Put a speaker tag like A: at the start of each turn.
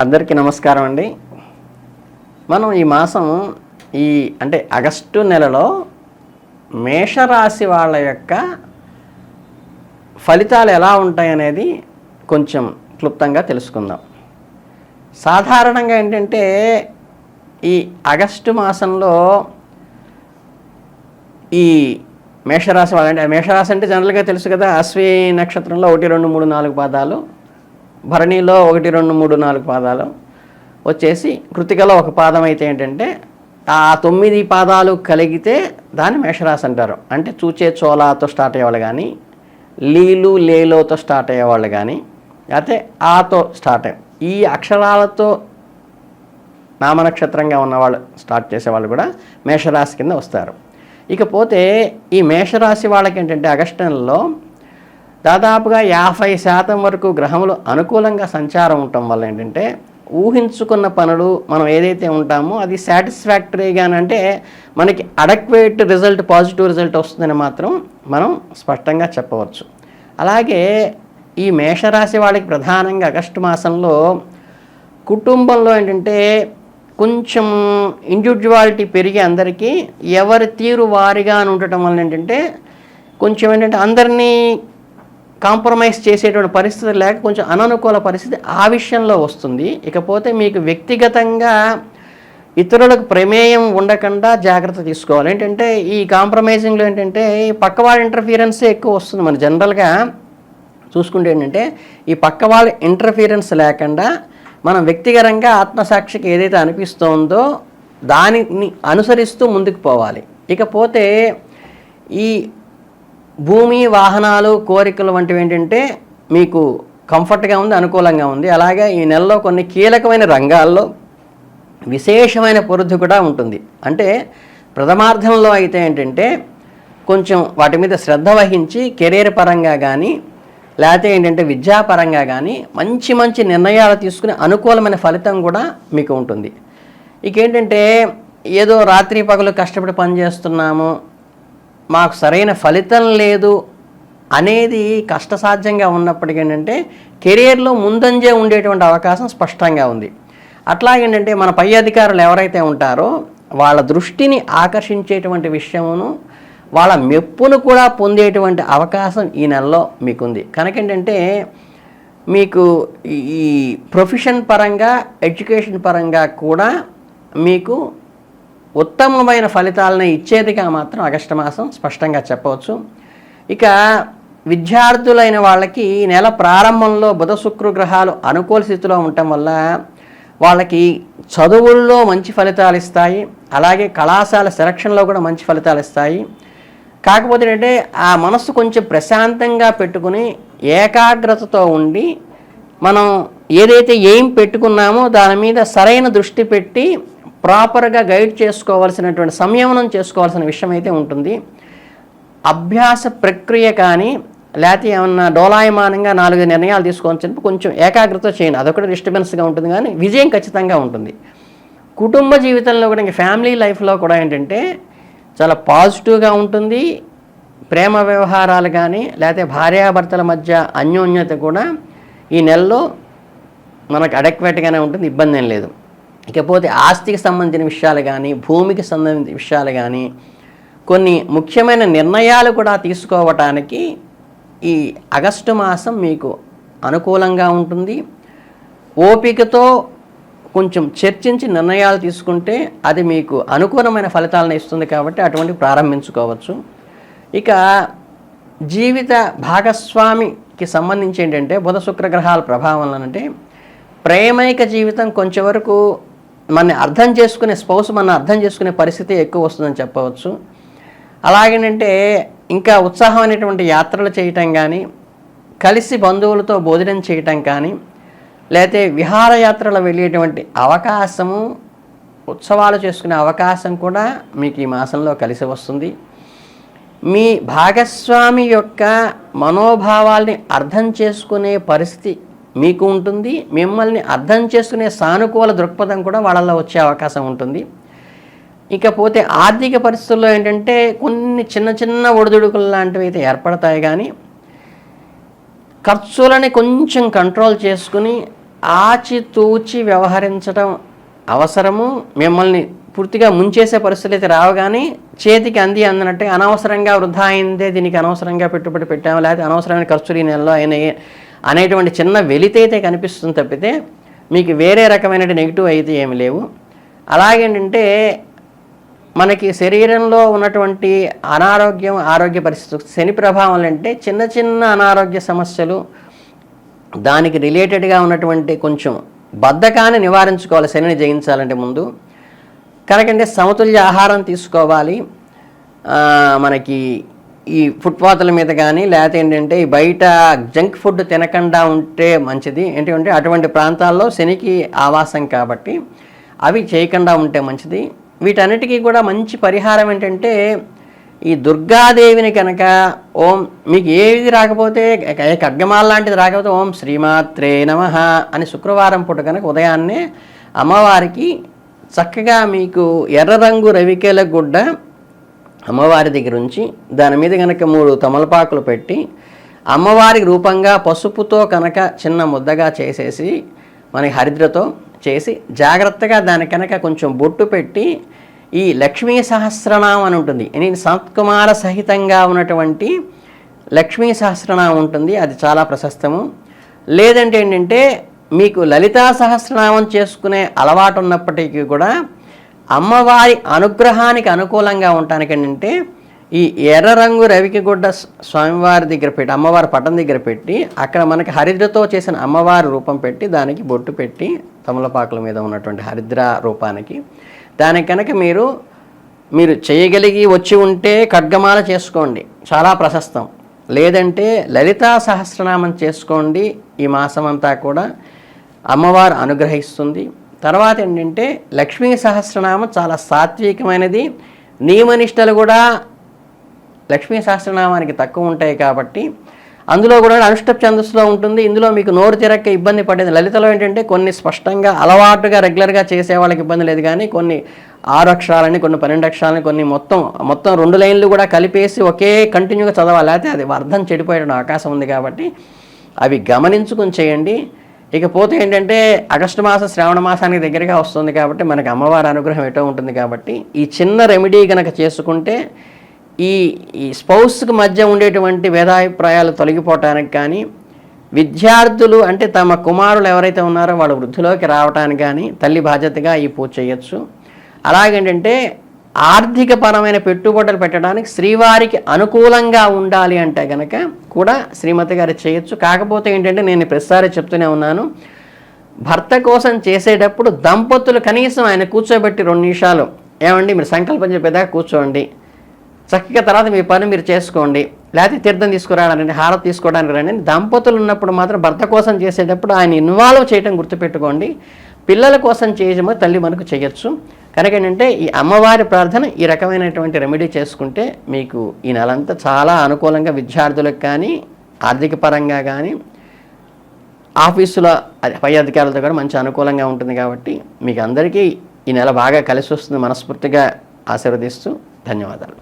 A: అందరికీ నమస్కారం అండి. మనం ఈ మాసం అంటే ఆగస్టు నెలలో మేషరాశి వాళ్ళ యొక్క ఫలితాలు ఎలా ఉంటాయనేది కొంచెం క్లుప్తంగా తెలుసుకుందాం. సాధారణంగా ఏంటంటే ఈ ఆగస్టు మాసంలో ఈ మేషరాశి వాళ్ళంటే మేషరాశి అంటే జనరల్గా తెలుసు కదా, అశ్విని నక్షత్రంలో 1, 2, 3, 4 పాదాలు, భరణిలో 1, 2, 3, 4 పాదాలు వచ్చేసి, కృతికలో ఒక పాదం అయితే ఏంటంటే ఆ 9 పాదాలు కలిగితే దాన్ని మేషరాశి అంటారు. అంటే చూచే చోలాతో స్టార్ట్ అయ్యేవాళ్ళు కానీ, లీలు లేలోతో స్టార్ట్ అయ్యేవాళ్ళు కానీ, అయితే ఆతో స్టార్ట్ అయ్యే ఈ అక్షరాలతో నామనక్షత్రంగా ఉన్నవాళ్ళు స్టార్ట్ చేసేవాళ్ళు కూడా మేషరాశి కింద వస్తారు. ఇకపోతే ఈ మేషరాశి వాళ్ళకి ఏంటంటే ఆగస్టు నెలలో దాదాపుగా 50% వరకు గ్రహములు అనుకూలంగా సంచారం ఉండటం వల్ల ఏంటంటే ఊహించుకున్న పనులు మనం ఏదైతే ఉంటామో అది సాటిస్ఫాక్టరీగానంటే మనకి అడక్వేట్ రిజల్ట్, పాజిటివ్ రిజల్ట్ వస్తుందని మాత్రం మనం స్పష్టంగా చెప్పవచ్చు. అలాగే ఈ మేషరాశి వాళ్ళకి ప్రధానంగా ఆగస్టు మాసంలో కుటుంబంలో ఏంటంటే కొంచెం ఇండివిజువాలిటీ పెరిగి అందరికీ ఎవరి తీరు వారిగా అని ఉండటం వల్ల ఏంటంటే కొంచెం ఏంటంటే అందరినీ కాంప్రమైజ్ చేసేటువంటి పరిస్థితి లేక కొంచెం అననుకూల పరిస్థితి ఆ విషయంలో వస్తుంది. ఇకపోతే మీకు వ్యక్తిగతంగా ఇతరులకు ప్రమేయం ఉండకుండా జాగ్రత్త తీసుకోవాలి. ఏంటంటే ఈ కాంప్రమైజింగ్లో ఏంటంటే పక్కవాళ్ళ ఇంటర్ఫీరెన్సే ఎక్కువ వస్తుంది. మన జనరల్గా చూసుకుంటే ఏంటంటే ఈ పక్కవాళ్ళ ఇంటర్ఫీరెన్స్ లేకుండా మనం వ్యక్తిగతంగా ఆత్మసాక్షికి ఏదైతే అనిపిస్తోందో దానిని అనుసరిస్తూ ముందుకు పోవాలి. ఇకపోతే ఈ భూమి, వాహనాలు, కోరికలు వంటివి ఏంటంటే మీకు కంఫర్ట్గా ఉంది, అనుకూలంగా ఉంది. అలాగే ఈ నెలలో కొన్ని కీలకమైన రంగాల్లో విశేషమైన పొరుద్దు కూడా ఉంటుంది. అంటే ప్రథమార్థంలో అయితే ఏంటంటే కొంచెం వాటి మీద శ్రద్ధ వహించి కెరీర్ పరంగా కానీ లేకపోతే ఏంటంటే విద్యాపరంగా కానీ మంచి మంచి నిర్ణయాలు తీసుకుని అనుకూలమైన ఫలితం కూడా మీకు ఉంటుంది. ఇకేంటంటే ఏదో రాత్రి పగలు కష్టపడి పనిచేస్తున్నాము, మాకు సరైన ఫలితం లేదు అనేది కష్టసాధ్యంగా ఉన్నప్పటికీ ఏంటంటే కెరియర్లో ముందంజే ఉండేటువంటి అవకాశం స్పష్టంగా ఉంది. అట్లాగేంటంటే మన పై అధికారులు ఎవరైతే ఉంటారో వాళ్ళ దృష్టిని ఆకర్షించేటువంటి విషయమును, వాళ్ళ మెప్పును కూడా పొందేటువంటి అవకాశం ఈ నెలలో మీకుంది. కనుక ఏంటంటే మీకు ఈ ప్రొఫెషన్ పరంగా, ఎడ్యుకేషన్ పరంగా కూడా మీకు ఉత్తమమైన ఫలితాలను ఇచ్చేదిగా మాత్రం ఆగస్టు మాసం స్పష్టంగా చెప్పవచ్చు. ఇక విద్యార్థులైన వాళ్ళకి ఈ నెల ప్రారంభంలో బుధ శుక్ర గ్రహాలు అనుకూల స్థితిలో ఉండటం వల్ల వాళ్ళకి చదువుల్లో మంచి ఫలితాలు ఇస్తాయి. అలాగే కళాశాల సెలక్షన్లో కూడా మంచి ఫలితాలు ఇస్తాయి. కాకపోతే ఏంటంటే ఆ మనస్సు కొంచెం ప్రశాంతంగా పెట్టుకుని ఏకాగ్రతతో ఉండి మనం ఏదైతే ఏం పెట్టుకున్నామో దాని మీద సరైన దృష్టి పెట్టి ప్రాపర్గా గైడ్ చేసుకోవాల్సినటువంటి సంయమనం చేసుకోవాల్సిన విషయం అయితే ఉంటుంది. అభ్యాస ప్రక్రియ కానీ లేకపోతే ఏమన్నా డోలాయమానంగా 4 నిర్ణయాలు తీసుకోవాల్సి చెప్పి కొంచెం ఏకాగ్రత చేయండి. అదొకటి డిస్టర్బెన్స్గా ఉంటుంది, కానీ విజయం ఖచ్చితంగా ఉంటుంది. కుటుంబ జీవితంలో కూడా ఇంకా ఫ్యామిలీ లైఫ్లో కూడా ఏంటంటే చాలా పాజిటివ్గా ఉంటుంది. ప్రేమ వ్యవహారాలు కానీ లేకపోతే భార్యాభర్తల మధ్య అన్యోన్యత కూడా ఈ నెలలో మనకు అడెక్వేట్గానే ఉంటుంది, ఇబ్బంది ఏం లేదు. ఇకపోతే ఆస్తికి సంబంధించిన విషయాలు కానీ, భూమికి సంబంధించిన విషయాలు కానీ, కొన్ని ముఖ్యమైన నిర్ణయాలు కూడా తీసుకోవటానికి ఈ ఆగస్టు మాసం మీకు అనుకూలంగా ఉంటుంది. ఓపికతో కొంచెం చర్చించి నిర్ణయాలు తీసుకుంటే అది మీకు అనుకూలమైన ఫలితాలను ఇస్తుంది. కాబట్టి అటువంటి ప్రారంభించుకోవచ్చు. ఇక జీవిత భాగస్వామికి సంబంధించి ఏంటంటే బుధ శుక్ర గ్రహాల ప్రభావం అంటే ప్రేమైక జీవితం కొంచెం వరకు మన అర్థం చేసుకునే పరిస్థితి ఎక్కువ వస్తుందని చెప్పవచ్చు. అలాగేంటంటే ఇంకా ఉత్సాహమైనటువంటి యాత్రలు చేయటం కానీ, కలిసి బంధువులతో భోజనం చేయటం కానీ, లేకపోతే విహారయాత్రలు వెళ్ళేటువంటి అవకాశము, ఉత్సవాలు చేసుకునే అవకాశం కూడా మీకు ఈ మాసంలో కలిసి వస్తుంది. మీ భాగస్వామి యొక్క మనోభావాల్ని అర్థం చేసుకునే పరిస్థితి మీకు ఉంటుంది. మిమ్మల్ని అర్థం చేసుకునే సానుకూల దృక్పథం కూడా వాళ్ళల్లో వచ్చే అవకాశం ఉంటుంది. ఇకపోతే ఆర్థిక పరిస్థితుల్లో ఏంటంటే కొన్ని చిన్న చిన్న ఒడిదుడుకులు లాంటివి అయితే ఏర్పడతాయి, కానీ ఖర్చులని కొంచెం కంట్రోల్ చేసుకుని ఆచితూచి వ్యవహరించడం అవసరము. మిమ్మల్ని పూర్తిగా ముంచేసే పరిస్థితులు అయితే రావు, కానీ చేతికి అందినట్టే అనవసరంగా వృధా అయిందే, దీనికి అనవసరంగా పెట్టుబడి పెట్టాము, లేకపోతే అనవసరమైన ఖర్చులు ఈ నెలలో అయినాయి అనేటువంటి చిన్న వెలితైతే కనిపిస్తుంది తప్పితే మీకు వేరే రకమైన నెగిటివ్ అయితే ఏమి లేవు. అలాగేంటంటే మనకి శరీరంలో ఉన్నటువంటి అనారోగ్యం, ఆరోగ్య పరిస్థితులు, శని ప్రభావం అంటే చిన్న చిన్న అనారోగ్య సమస్యలు, దానికి రిలేటెడ్గా ఉన్నటువంటి కొంచెం బద్ధకాన్ని నివారించుకోవాలి శనిని జయించాలంటే ముందు. కనుకంటే సమతుల్య ఆహారం తీసుకోవాలి. మనకి ఈ ఫుట్పాత్ల మీద కానీ లేకపోతే ఏంటంటే ఈ బయట జంక్ ఫుడ్ తినకుండా ఉంటే మంచిది. ఏంటంటే అటువంటి ప్రాంతాల్లో శనికి ఆవాసం కాబట్టి అవి చేయకుండా ఉంటే మంచిది. వీటన్నిటికీ కూడా మంచి పరిహారం ఏంటంటే ఈ దుర్గాదేవిని కనుక ఓం, మీకు ఏది రాకపోతే ఖడ్గమాల లాంటిది రాకపోతే ఓం శ్రీమాత్రే నమః అని శుక్రవారం పూట కనుక ఉదయాన్నే అమ్మవారికి చక్కగా మీకు ఎర్ర రంగు రవికేల గుడ్డ అమ్మవారి దగ్గర ఉంచి దాని మీద కనుక 3 తమలపాకులు పెట్టి అమ్మవారి రూపంగా పసుపుతో కనుక చిన్న ముద్దగా చేసేసి మనకి హరిద్రతో చేసి జాగ్రత్తగా దాని కనుక కొంచెం బొట్టు పెట్టి ఈ లక్ష్మీ సహస్రనామం అని ఉంటుంది. నేను సంత్కుమార సహితంగా ఉన్నటువంటి లక్ష్మీ సహస్రనామం ఉంటుంది, అది చాలా ప్రశస్తము. లేదంటే ఏంటంటే మీకు లలితా సహస్రనామం చేసుకునే అలవాటు ఉన్నప్పటికీ కూడా అమ్మవారి అనుగ్రహానికి అనుకూలంగా ఉండటానికి ఏంటంటే ఈ ఎర్ర రంగు రవికి గుడ్డ స్వామివారి దగ్గర పెట్టి అమ్మవారి పటం దగ్గర పెట్టి అక్కడ మనకి హరిద్రతో చేసిన అమ్మవారి రూపం పెట్టి దానికి బొట్టు పెట్టి తమలపాకుల మీద ఉన్నటువంటి హరిద్ర రూపానికి దానికి కనుక మీరు చేయగలిగి వచ్చి ఉంటే ఖడ్గమాల చేసుకోండి, చాలా ప్రశస్తం. లేదంటే లలితా సహస్రనామం చేసుకోండి. ఈ మాసం అంతా కూడా అమ్మవారు అనుగ్రహిస్తుంది. తర్వాత ఏంటంటే లక్ష్మీ సహస్రనామం చాలా సాత్వికమైనది. నియమనిష్టలు కూడా లక్ష్మీ సహస్రనామానికి తక్కువ ఉంటాయి కాబట్టి అందులో కూడా అనుష్టప్ ఛందస్సులో ఉంటుంది. ఇందులో మీకు నోరు తిరక్క ఇబ్బంది పడేది. లలితలో ఏంటంటే కొన్ని స్పష్టంగా అలవాటుగా రెగ్యులర్గా చేసే వాళ్ళకి ఇబ్బంది లేదు, కానీ కొన్ని 6 అక్షరాలని, కొన్ని 12 అక్షరాలని, కొన్ని మొత్తం 2 లైన్లు కూడా కలిపేసి ఒకే కంటిన్యూగా చదవాలి, అయితే అది అర్థం చెడిపోయే అవకాశం ఉంది. కాబట్టి అవి గమనించుకొని చేయండి. ఇకపోతే ఏంటంటే ఆగస్టు మాసం శ్రావణ మాసానికి దగ్గరగా వస్తుంది కాబట్టి మనకి అమ్మవారి అనుగ్రహం ఎటో ఉంటుంది. కాబట్టి ఈ చిన్న రెమెడీ కనుక చేసుకుంటే ఈ స్పౌస్కి మధ్య ఉండేటువంటి భేదాభిప్రాయాలు తొలగిపోవటానికి కానీ, విద్యార్థులు అంటే తమ కుమారులు ఎవరైతే ఉన్నారో వాళ్ళు వృద్ధిలోకి రావటానికి కానీ తల్లి బాధ్యతగా ఈ పూజ చేయొచ్చు. అలాగేంటంటే ఆర్థిక పరమైన పెట్టుబడులు పెట్టడానికి శ్రీవారికి అనుకూలంగా ఉండాలి అంటే కనుక కూడా శ్రీమతి గారు చేయొచ్చు. కాకపోతే ఏంటంటే నేను ప్రతిసారి చెప్తూనే ఉన్నాను, భర్త కోసం చేసేటప్పుడు దంపతులు కనీసం ఆయన కూర్చోబెట్టి 2 నిమిషాలు ఏమండి మీరు సంకల్పం చెప్పేదాకా కూర్చోండి, చక్కగా తర్వాత మీ పని మీరు చేసుకోండి, లేకపోతే తీర్థం తీసుకురావడానికి హారతి తీసుకోవడానికి రండి. దంపతులు ఉన్నప్పుడు మాత్రం భర్త కోసం చేసేటప్పుడు ఆయన ఇన్వాల్వ్ చేయడం గుర్తుపెట్టుకోండి. పిల్లల కోసం చేయడమో తల్లి మనకు చేయొచ్చు. కనుక ఏంటంటే ఈ అమ్మవారి ప్రార్థన ఈ రకమైనటువంటి రెమెడీ చేసుకుంటే మీకు ఈ నెలంతా చాలా అనుకూలంగా విద్యార్థులకు కానీ, ఆర్థిక పరంగా కానీ, ఆఫీసులో పై అధికారులతో కూడా మంచి అనుకూలంగా ఉంటుంది. కాబట్టి మీకు అందరికీ ఈ నెల బాగా కలిసి వస్తుంది మనస్ఫూర్తిగా ఆశీర్వదిస్తూ ధన్యవాదాలు.